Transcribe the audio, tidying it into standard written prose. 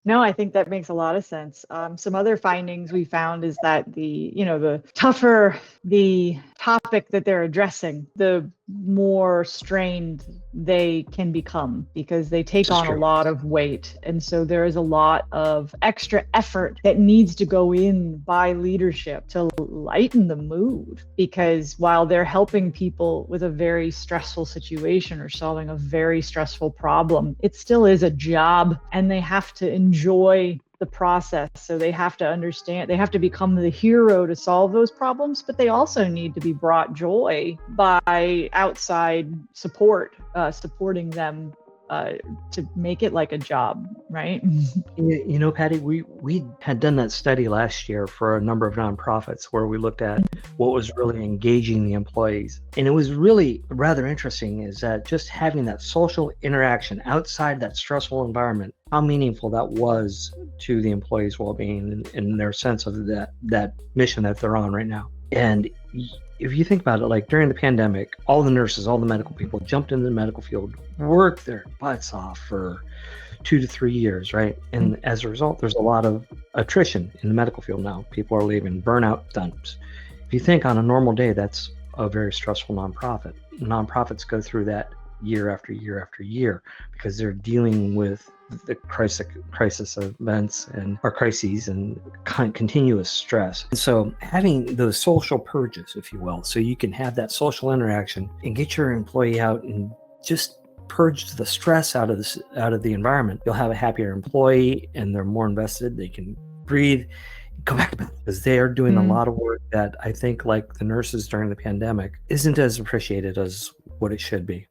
No, I think that makes a lot of sense. Some other findings we found is that the tougher the topic that they're addressing, the more strained they can become because they take This is on a true. lot of weight. And so there is a lot of extra effort that needs to go in by leadership to lighten the mood. Because while they're helping people with a very stressful situation or solving a very stressful problem, it still is a job and they have to enjoy the process. So they have to understand, they have to become the hero to solve those problems, but they also need to be brought joy by outside support, supporting them to make it like a job, right? Patty, we had done that study last year for a number of nonprofits where we looked at what was really engaging the employees. And it was really rather interesting is that just having that social interaction outside that stressful environment, how meaningful that was to the employees' well-being and their sense of that mission that they're on right now. And if you think about it, like during the pandemic, all the nurses, all the medical people jumped into the medical field, worked their butts off for 2 to 3 years, right? And as a result, there's a lot of attrition in the medical field now. People are leaving, burnout dumps. If you think on a normal day, that's a very stressful nonprofit. Nonprofits go through that year after year after year because they're dealing with the crisis events or crises and continuous stress. And so having those social purges, if you will, so you can have that social interaction and get your employee out and just purge the stress out of the environment, you'll have a happier employee and they're more invested. They can breathe, go back to bed because they are doing a lot of work that I think, like the nurses during the pandemic, isn't as appreciated as what it should be.